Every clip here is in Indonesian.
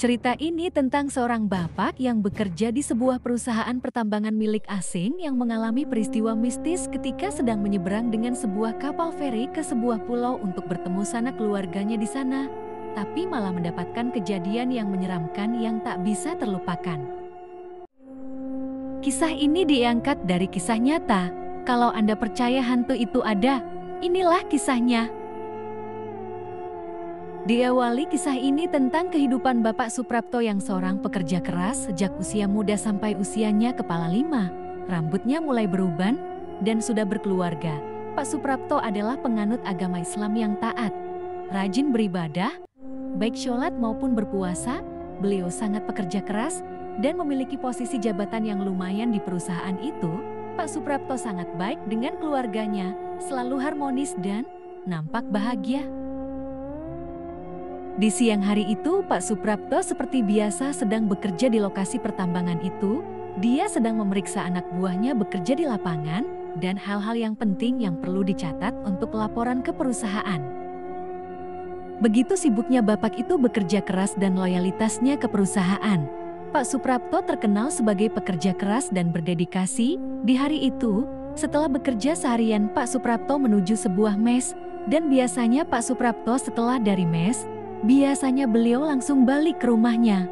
Cerita ini tentang seorang bapak yang bekerja di sebuah perusahaan pertambangan milik asing yang mengalami peristiwa mistis ketika sedang menyeberang dengan sebuah kapal feri ke sebuah pulau untuk bertemu sanak keluarganya di sana, tapi malah mendapatkan kejadian yang menyeramkan yang tak bisa terlupakan. Kisah ini diangkat dari kisah nyata. Kalau Anda percaya hantu itu ada, inilah kisahnya. Diawali kisah ini tentang kehidupan Bapak Suprapto yang seorang pekerja keras sejak usia muda sampai usianya kepala 5. Rambutnya mulai beruban dan sudah berkeluarga. Pak Suprapto adalah penganut agama Islam yang taat, rajin beribadah, baik sholat maupun berpuasa. Beliau sangat pekerja keras dan memiliki posisi jabatan yang lumayan di perusahaan itu. Pak Suprapto sangat baik dengan keluarganya, selalu harmonis dan nampak bahagia. Di siang hari itu, Pak Suprapto seperti biasa sedang bekerja di lokasi pertambangan itu. Dia sedang memeriksa anak buahnya bekerja di lapangan dan hal-hal yang penting yang perlu dicatat untuk laporan ke perusahaan. Begitu sibuknya bapak itu bekerja keras dan loyalitasnya ke perusahaan. Pak Suprapto terkenal sebagai pekerja keras dan berdedikasi. Di hari itu, setelah bekerja seharian, Pak Suprapto menuju sebuah mes, dan biasanya Pak Suprapto setelah dari mes, biasanya beliau langsung balik ke rumahnya.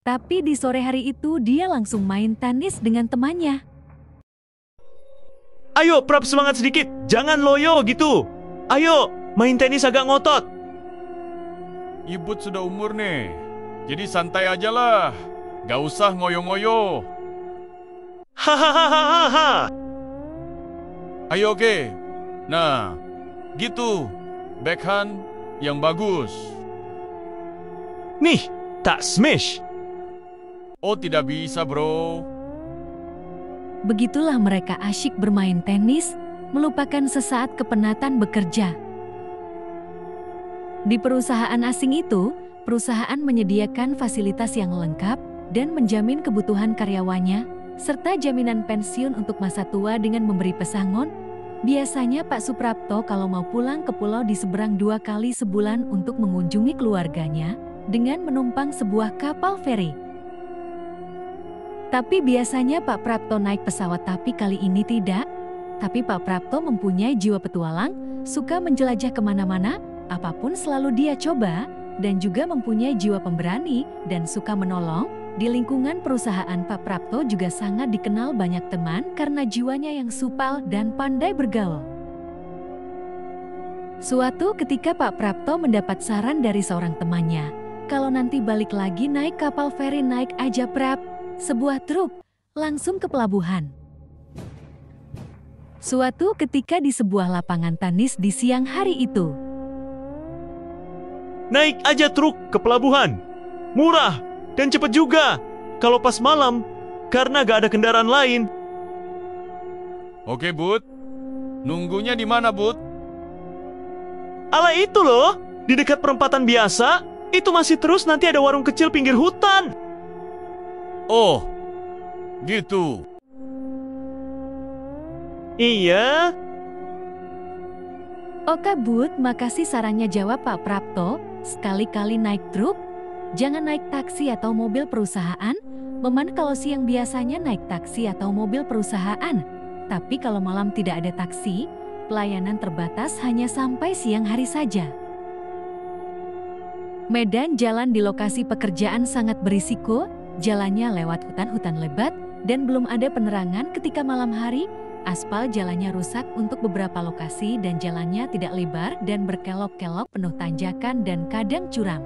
Tapi di sore hari itu dia langsung main tenis dengan temannya. Ayo, Prap, semangat sedikit. Jangan loyo gitu. Ayo, main tenis agak ngotot. Ibut sudah umur nih, jadi santai aja lah. Gak usah ngoyo-ngoyo. Hahaha. Ayo, oke. Nah, gitu. Backhand yang bagus. Nih, tak smash. Oh, tidak bisa, bro. Begitulah mereka asyik bermain tenis, melupakan sesaat kepenatan bekerja. Di perusahaan asing itu, perusahaan menyediakan fasilitas yang lengkap dan menjamin kebutuhan karyawannya, serta jaminan pensiun untuk masa tua dengan memberi pesangon. Biasanya Pak Suprapto kalau mau pulang ke pulau diseberang 2 kali sebulan untuk mengunjungi keluarganya dengan menumpang sebuah kapal feri. Tapi biasanya Pak Prapto naik pesawat, tapi kali ini tidak. Tapi Pak Prapto mempunyai jiwa petualang, suka menjelajah kemana-mana, apapun selalu dia coba, dan juga mempunyai jiwa pemberani dan suka menolong. Di lingkungan perusahaan Pak Prapto juga sangat dikenal banyak teman karena jiwanya yang supel dan pandai bergaul. Suatu ketika Pak Prapto mendapat saran dari seorang temannya, kalau nanti balik lagi naik kapal feri, naik aja Prap, sebuah truk, langsung ke pelabuhan. Suatu ketika di sebuah lapangan tenis di siang hari itu. Naik aja truk ke pelabuhan. Murah dan cepet juga. Kalau pas malam, karena gak ada kendaraan lain. Oke, Bud. Nunggunya di mana, Bud? Ala itu loh, di dekat perempatan biasa. Itu masih terus, nanti ada warung kecil pinggir hutan. Oh, gitu. Iya. Oke Bud, makasih sarannya, jawab Pak Prapto. Sekali-kali naik truk, jangan naik taksi atau mobil perusahaan. Memang kalau siang biasanya naik taksi atau mobil perusahaan. Tapi kalau malam tidak ada taksi, pelayanan terbatas hanya sampai siang hari saja. Medan jalan di lokasi pekerjaan sangat berisiko. Jalannya lewat hutan-hutan lebat dan belum ada penerangan ketika malam hari. Aspal jalannya rusak untuk beberapa lokasi dan jalannya tidak lebar dan berkelok-kelok, penuh tanjakan dan kadang curam.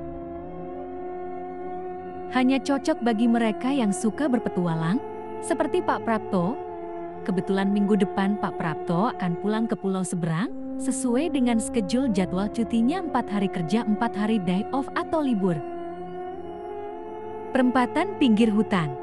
Hanya cocok bagi mereka yang suka berpetualang, seperti Pak Prapto. Kebetulan minggu depan Pak Prapto akan pulang ke pulau seberang, sesuai dengan schedule jadwal cutinya 4 hari kerja 4 hari day off atau libur. Perempatan pinggir hutan.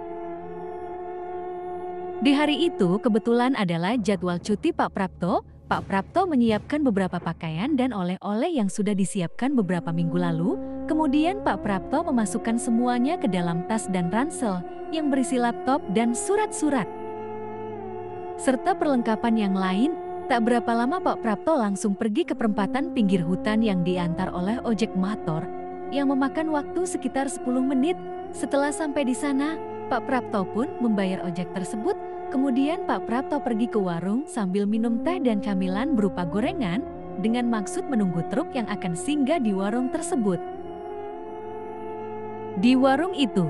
Di hari itu kebetulan adalah jadwal cuti Pak Prapto. Pak Prapto menyiapkan beberapa pakaian dan oleh-oleh yang sudah disiapkan beberapa minggu lalu. Kemudian Pak Prapto memasukkan semuanya ke dalam tas dan ransel yang berisi laptop dan surat-surat, serta perlengkapan yang lain. Tak berapa lama Pak Prapto langsung pergi ke perempatan pinggir hutan yang diantar oleh ojek motor. yang memakan waktu sekitar 10 menit. Setelah sampai di sana, Pak Prapto pun membayar ojek tersebut. Kemudian Pak Prapto pergi ke warung sambil minum teh dan camilan berupa gorengan dengan maksud menunggu truk yang akan singgah di warung tersebut. Di warung itu,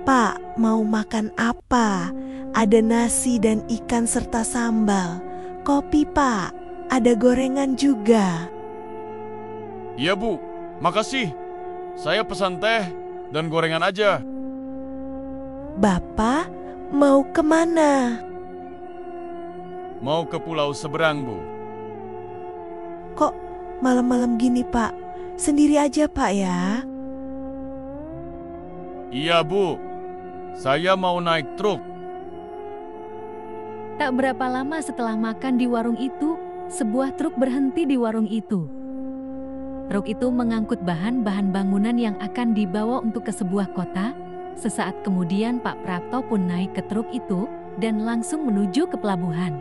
"Pak, mau makan apa? Ada nasi dan ikan serta sambal. Kopi, Pak. Ada gorengan juga." Iya Bu, makasih. Saya pesan teh dan gorengan aja. "Bapak mau kemana?" Mau ke pulau seberang Bu. "Kok malam-malam gini, Pak? Sendiri aja, Pak ya?" Iya Bu, saya mau naik truk. tak berapa lama setelah makan di warung itu, sebuah truk berhenti di warung itu. Truk itu mengangkut bahan-bahan bangunan yang akan dibawa untuk ke sebuah kota. Sesaat kemudian Pak Prapto pun naik ke truk itu dan langsung menuju ke pelabuhan.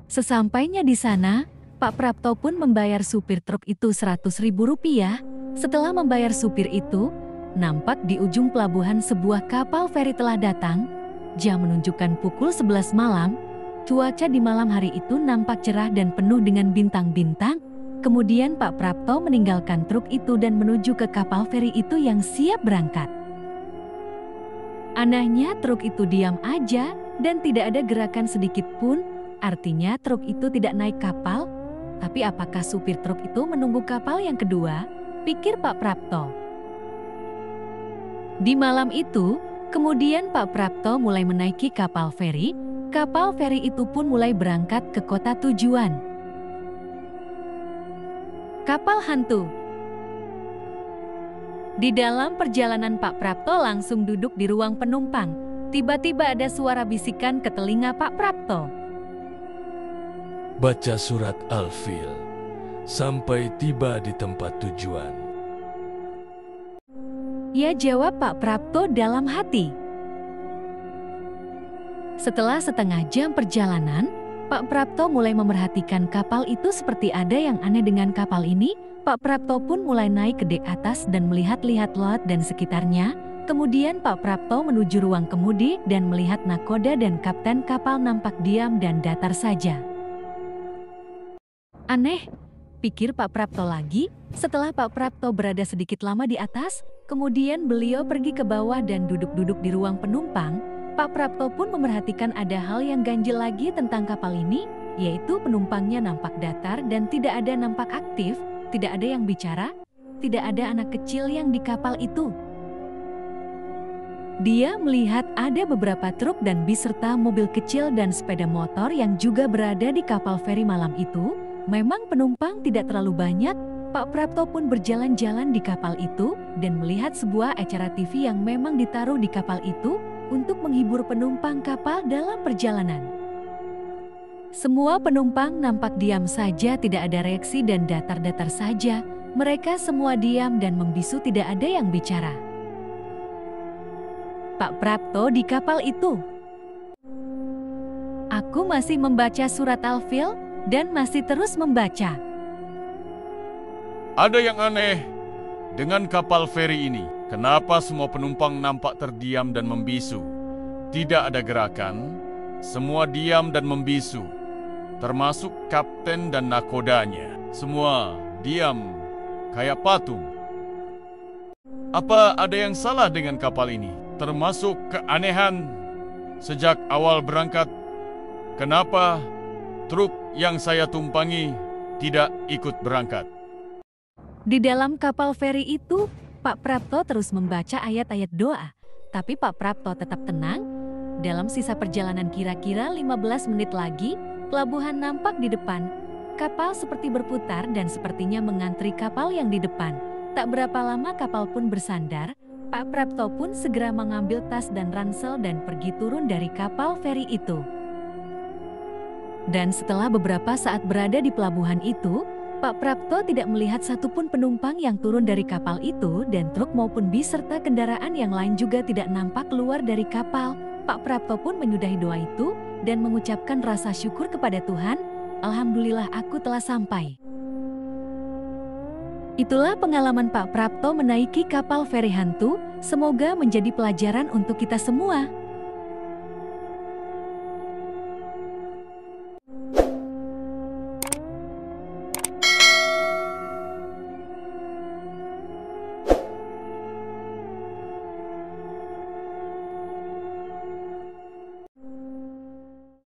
Sesampainya di sana, Pak Prapto pun membayar supir truk itu Rp100.000. Setelah membayar supir itu, nampak di ujung pelabuhan sebuah kapal feri telah datang. Jam menunjukkan pukul 11 malam. Cuaca di malam hari itu nampak cerah dan penuh dengan bintang-bintang. Kemudian Pak Prapto meninggalkan truk itu dan menuju ke kapal feri itu yang siap berangkat. Anehnya truk itu diam aja dan tidak ada gerakan sedikit pun. Artinya truk itu tidak naik kapal. Tapi apakah supir truk itu menunggu kapal yang kedua? Pikir Pak Prapto. Di malam itu, kemudian Pak Prapto mulai menaiki kapal feri. Kapal feri itu pun mulai berangkat ke kota tujuan. Kapal hantu. Di dalam perjalanan Pak Prapto langsung duduk di ruang penumpang. Tiba-tiba ada suara bisikan ke telinga Pak Prapto. Baca surat Al-Fil sampai tiba di tempat tujuan. Ia jawab Pak Prapto dalam hati. Setelah setengah jam perjalanan, Pak Prapto mulai memerhatikan kapal itu seperti ada yang aneh dengan kapal ini. Pak Prapto pun mulai naik ke dek atas dan melihat-lihat laut dan sekitarnya. Kemudian Pak Prapto menuju ruang kemudi dan melihat nakoda dan kapten kapal nampak diam dan datar saja. Aneh, pikir Pak Prapto lagi. Setelah Pak Prapto berada sedikit lama di atas, kemudian beliau pergi ke bawah dan duduk-duduk di ruang penumpang. Pak Prapto pun memerhatikan ada hal yang ganjil lagi tentang kapal ini, yaitu penumpangnya nampak datar dan tidak ada nampak aktif, tidak ada yang bicara, tidak ada anak kecil yang di kapal itu. Dia melihat ada beberapa truk dan bis serta mobil kecil dan sepeda motor yang juga berada di kapal feri malam itu. Memang penumpang tidak terlalu banyak. Pak Prapto pun berjalan-jalan di kapal itu dan melihat sebuah acara TV yang memang ditaruh di kapal itu untuk menghibur penumpang kapal dalam perjalanan. Semua penumpang nampak diam saja, tidak ada reaksi dan datar-datar saja. Mereka semua diam dan membisu, tidak ada yang bicara. Pak Prapto di kapal itu. Aku masih membaca surat Al-Fil dan masih terus membaca. Ada yang aneh dengan kapal feri ini. Kenapa semua penumpang nampak terdiam dan membisu? Tidak ada gerakan, semua diam dan membisu. Termasuk kapten dan nakodanya. Semua diam, kayak patung. Apa ada yang salah dengan kapal ini? Termasuk keanehan sejak awal berangkat. Kenapa truk yang saya tumpangi tidak ikut berangkat? Di dalam kapal feri itu, Pak Prapto terus membaca ayat-ayat doa. Tapi Pak Prapto tetap tenang. Dalam sisa perjalanan kira-kira 15 menit lagi, pelabuhan nampak di depan. Kapal seperti berputar dan sepertinya mengantri kapal yang di depan. Tak berapa lama kapal pun bersandar. Pak Prapto pun segera mengambil tas dan ransel dan pergi turun dari kapal feri itu. Dan setelah beberapa saat berada di pelabuhan itu, Pak Prapto tidak melihat satupun penumpang yang turun dari kapal itu dan truk maupun bis serta kendaraan yang lain juga tidak nampak keluar dari kapal. Pak Prapto pun menyudahi doa itu dan mengucapkan rasa syukur kepada Tuhan. Alhamdulillah aku telah sampai. Itulah pengalaman Pak Prapto menaiki kapal feri hantu. Semoga menjadi pelajaran untuk kita semua.